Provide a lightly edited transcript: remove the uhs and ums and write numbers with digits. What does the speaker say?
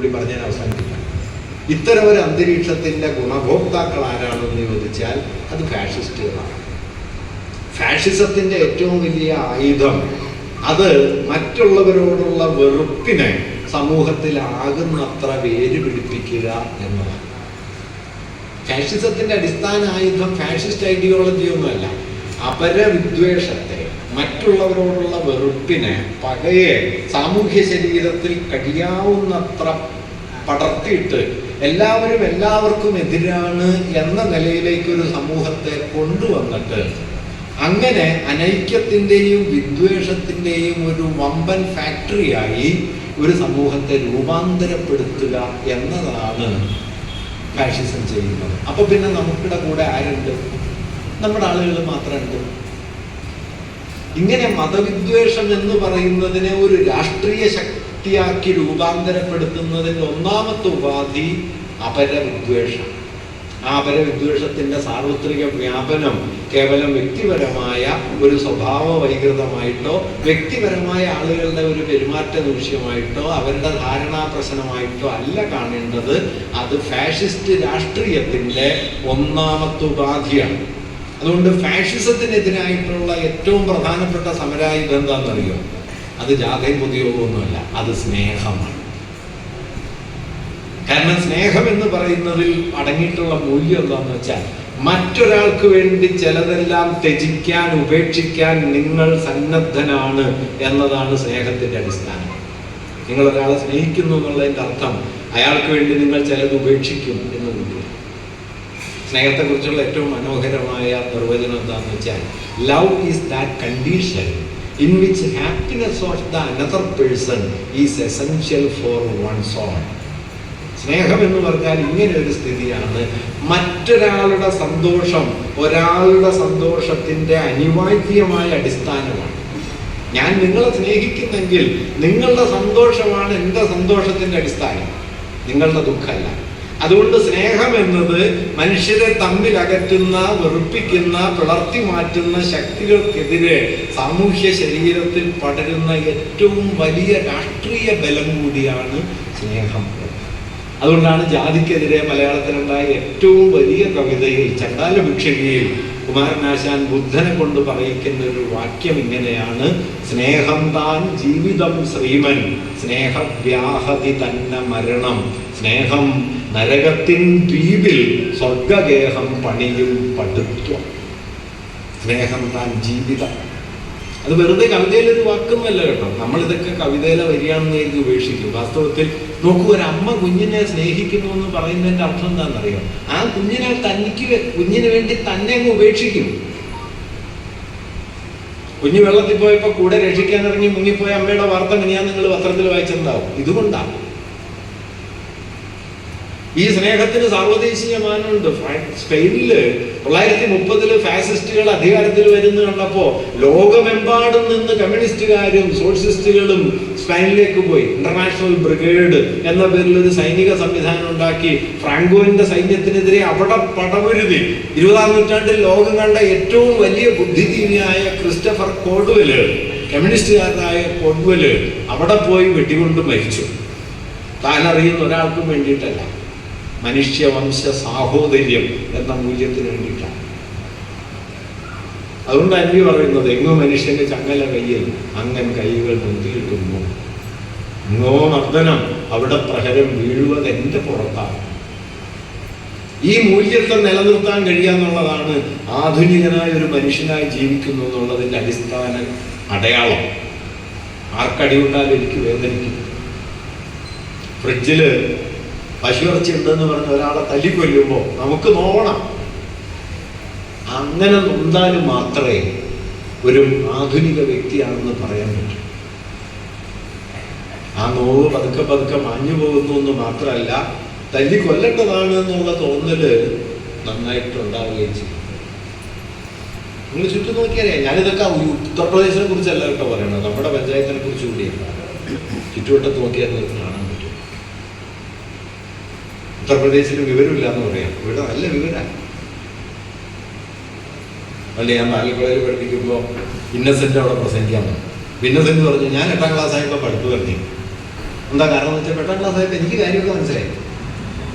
കൂടി പറഞ്ഞാൽ അവസാനിപ്പിക്കാം. ഇത്തരം ഒരു അന്തരീക്ഷത്തിൻ്റെ ഗുണഭോക്താക്കൾ ആരാണെന്ന് ചോദിച്ചാൽ അത് ഫാഷിസ്റ്റുകളാണ്. ഫാഷിസത്തിൻ്റെ ഏറ്റവും വലിയ ആയുധം അത് മറ്റുള്ളവരോടുള്ള വെറുപ്പിനെ സമൂഹത്തിലാകുന്നത്ര വേര് പിടിപ്പിക്കുക എന്നതാണ്. ഫാഷിസത്തിൻ്റെ അടിസ്ഥാന ആയുധം ഫാഷിസ്റ്റ് ഐഡിയോളജി ഒന്നുമല്ല, അപരവിദ്വേഷത്തെ, മറ്റുള്ളവരോടുള്ള വെറുപ്പിനെ, പകയെ സാമൂഹ്യ ശരീരത്തിൽ കഴിയാവുന്നത്ര പടർത്തിയിട്ട് എല്ലാവരും എല്ലാവർക്കും എതിരാണ് എന്ന നിലയിലേക്കൊരു സമൂഹത്തെ കൊണ്ടുവന്നിട്ട് അങ്ങനെ അനൈക്യത്തിൻ്റെയും വിദ്വേഷത്തിൻ്റെയും ഒരു വമ്പൻ ഫാക്ടറിയായി ഒരു സമൂഹത്തെ രൂപാന്തരപ്പെടുത്തുക എന്നതാണ് ഫാഷിസം ചെയ്യുന്നത്. അപ്പോൾ പിന്നെ നമുക്കിടെ കൂടെ ആരുണ്ട്? നമ്മുടെ ആളുകൾ മാത്രമുണ്ട്. ഇങ്ങനെ മതവിദ്വേഷം എന്ന് പറയുന്നതിനെ ഒരു രാഷ്ട്രീയ ശക്തിയാക്കി രൂപാന്തരപ്പെടുത്തുന്നതിൻ്റെ ഒന്നാമത്തെ ഉപാധി അപരവിദ്വേഷം. ആ അപരവിദ്വേഷത്തിൻ്റെ സാർവത്രിക വ്യാപനം കേവലം വ്യക്തിപരമായ ഒരു സ്വഭാവ വൈകൃതമായിട്ടോ വ്യക്തിപരമായ ആളുകളുടെ ഒരു പെരുമാറ്റ ദൂഷ്യമായിട്ടോ അവരുടെ ധാരണാ പ്രശ്നമായിട്ടോ അല്ല കാണേണ്ടത്. അത് ഫാഷിസ്റ്റ് രാഷ്ട്രീയത്തിൻ്റെ ഒന്നാമത്തെ ഉപാധിയാണ്. അതുകൊണ്ട് ഫാഷിസത്തിനെതിരായിട്ടുള്ള ഏറ്റവും പ്രധാനപ്പെട്ട സമരായുധം എന്താണെന്നറിയോ? അത് ജാഥയും പൊതുയോഗമൊന്നുമല്ല, അത് സ്നേഹമാണ്. കാരണം സ്നേഹം എന്ന് പറയുന്നതിൽ അടങ്ങിയിട്ടുള്ള മൂല്യം എന്താണെന്ന് വെച്ചാൽ മറ്റൊരാൾക്ക് വേണ്ടി ചിലതെല്ലാം ത്യജിക്കാൻ, ഉപേക്ഷിക്കാൻ നിങ്ങൾ സന്നദ്ധനാണ് എന്നതാണ് സ്നേഹത്തിൻ്റെ അടിസ്ഥാനം. നിങ്ങൾ ഒരാളെ സ്നേഹിക്കുന്നു എന്നുള്ളതിൻ്റെ അർത്ഥം അയാൾക്ക് വേണ്ടി നിങ്ങൾ ചിലത് ഉപേക്ഷിക്കും എന്നുകൂടി. സ്നേഹത്തെക്കുറിച്ചുള്ള ഏറ്റവും മനോഹരമായ നിർവചനം എന്താണെന്ന് വെച്ചാൽ love is that condition in which happiness of the another person is essential for one's own. സ്നേഹം എന്ന് പറഞ്ഞാൽ ഇങ്ങനെ ഒരു സ്ഥിതിയാണ്, മറ്റൊരാളുടെ സന്തോഷം ഒരാളുടെ സന്തോഷത്തിൻ്റെ അനിവാര്യമായ അടിസ്ഥാനമാണ്. ഞാൻ നിങ്ങളെ സ്നേഹിക്കുന്നെങ്കിൽ നിങ്ങളുടെ സന്തോഷമാണ് എൻ്റെ സന്തോഷത്തിൻ്റെ അടിസ്ഥാനം, നിങ്ങളുടെ ദുഃഖമല്ല. അതുകൊണ്ട് സ്നേഹം എന്നത് മനുഷ്യരെ തമ്മിൽ അകറ്റുന്ന, വെറുപ്പിക്കുന്ന, പിളർത്തി മാറ്റുന്ന ശക്തികൾക്കെതിരെ സാമൂഹ്യ ശരീരത്തിൽ പടരുന്ന ഏറ്റവും വലിയ രാഷ്ട്രീയ ബലം കൂടിയാണ് സ്നേഹം. അതുകൊണ്ടാണ് ജാതിക്കെതിരെ മലയാളത്തിലുണ്ടായ ഏറ്റവും വലിയ കവിതയിൽ ചണ്ടാലഭിക്ഷകിയിൽ കുമാരനാശാൻ ബുദ്ധനെ കൊണ്ട് പറയിക്കുന്ന ഒരു വാക്യം ഇങ്ങനെയാണ്: സ്നേഹം താൻ ജീവിതം ശ്രീമൻ, സ്നേഹവ്യാഹതി തന്നെ മരണം, സ്നേഹം നരകത്തിൻ ദ്വീപിൽ സ്വർഗഗേഹം പണിയും പടുത്വം. സ്നേഹം താൻ ജീവിതം. അത് വെറുതെ കവിതയിലൊരു വാക്കൊന്നുമല്ല കേട്ടോ. നമ്മളിതൊക്കെ കവിതയിലെ വരികയാണെന്ന് കരുതി ഉപേക്ഷിക്കും. വാസ്തവത്തിൽ നോക്കൂ, ഒരമ്മ കുഞ്ഞിനെ സ്നേഹിക്കുന്നു എന്ന് പറയുന്നതിൻ്റെ അർത്ഥം എന്താണെന്നറിയോ? ആ കുഞ്ഞിനെ കുഞ്ഞിന് വേണ്ടി തന്നെ അങ്ങ് ഉപേക്ഷിക്കും. കുഞ്ഞ് വെള്ളത്തിൽ പോയപ്പോൾ കൂടെ രക്ഷിക്കാനിറങ്ങി മുങ്ങിപ്പോയ അമ്മയുടെ വാർത്ത ഞാൻ നിങ്ങൾ പത്രത്തിൽ വായിച്ചിട്ടുണ്ടാവും. ഇതുകൊണ്ടാണ് ഈ സ്നേഹത്തിന് സാർവദേശീയ മാനമുണ്ട്. സ്പെയിനില് 1930 ഫാസിസ്റ്റുകൾ അധികാരത്തിൽ വരുന്ന കണ്ടപ്പോൾ ലോകമെമ്പാടും നിന്ന് കമ്മ്യൂണിസ്റ്റുകാരും സോഷ്യലിസ്റ്റുകളും സ്പെയിനിലേക്ക് പോയി. ഇന്റർനാഷണൽ ബ്രിഗേഡ് എന്ന പേരിൽ ഒരു സൈനിക സംവിധാനം ഉണ്ടാക്കി ഫ്രാങ്കോന്റെ സൈന്യത്തിനെതിരെ അവിടെ പടപൊരുതി. 20-ാം നൂറ്റാണ്ടിൽ ലോകം കണ്ട ഏറ്റവും വലിയ ബുദ്ധിജീവിയായ ക്രിസ്റ്റഫർ കോഡ്വെല്, കമ്മ്യൂണിസ്റ്റുകാരനായ കോഡ്വെല് അവിടെ പോയി വെടികൊണ്ട് മരിച്ചു. താൻ അറിയുന്ന ഒരാൾക്കും വേണ്ടിയിട്ടല്ല, മനുഷ്യവംശ സാഹോദര്യം എന്ന മൂല്യത്തിന് വേണ്ടിയിട്ടാണ്. അതുകൊണ്ടാണ് എനിക്ക് പറയുന്നത്, എങ്ങോ മനുഷ്യന്റെ ചങ്ങല കയ്യിൽ അങ്ങൻ കൈകൾ മുന്തിയിട്ടുന്നു, എങ്ങോ മർദ്ദനം അവിടെ പ്രഹരം വീഴുവത് എൻ്റെ പുറത്താണ്. ഈ മൂല്യത്തെ നിലനിർത്താൻ കഴിയാന്നുള്ളതാണ് ആധുനികനായ ഒരു മനുഷ്യനായി ജീവിക്കുന്നു എന്നുള്ളതിൻ്റെ അടിസ്ഥാന അടയാളം. ആർക്കടി കൊണ്ടാലും എനിക്ക് വേദനിക്കും. ഫ്രിഡ്ജില് പശുവിറച്ചി ഉണ്ടെന്ന് പറഞ്ഞ് ഒരാളെ തല്ലിക്കൊല്ലുമ്പോൾ നമുക്ക് നോവണം. അങ്ങനെ നൊന്താലും മാത്രമേ ഒരു ആധുനിക വ്യക്തിയാണെന്ന് പറയാൻ പറ്റൂ. ആ നോവ് പതുക്കെ പതുക്കെ മാഞ്ഞു പോകുന്നു എന്ന് മാത്രമല്ല, തല്ലിക്കൊല്ലേണ്ടതാണ് എന്നുള്ള തോന്നല് നന്നായിട്ടുണ്ടാവുകയും ചെയ്യും. നിങ്ങൾ ചുറ്റും നോക്കിയറിയാം. ഞാനിതൊക്കെ ഉത്തർപ്രദേശിനെ കുറിച്ചല്ല കേട്ടോ പറയണത്, നമ്മുടെ പഞ്ചായത്തിനെ കുറിച്ച് കൂടിയാണ്. ചുറ്റുവട്ടത്ത് നോക്കിയാൽ നിങ്ങൾക്ക് കാണാൻ പറ്റും. ഉത്തർപ്രദേശിൽ വിവരമില്ല എന്ന് പറയാം, ഇവിടെ നല്ല വിവരമാണ്. അല്ല, ഞാൻ പാലക്കാട് പഠിപ്പിക്കുമ്പോൾ ഇന്നസെന്റ് അവിടെ പ്രസംഗിക്കാൻ വന്നു. ഇന്നസെന്റ് പറഞ്ഞു, ഞാൻ 8ാം ക്ലാസ് ആയപ്പോൾ പഠിപ്പ് പറഞ്ഞു. എന്താ കാരണം എന്ന് വെച്ചാൽ 8ാം ക്ലാസ് ആയപ്പോൾ എനിക്ക് കാര്യമൊക്കെ മനസ്സിലായി.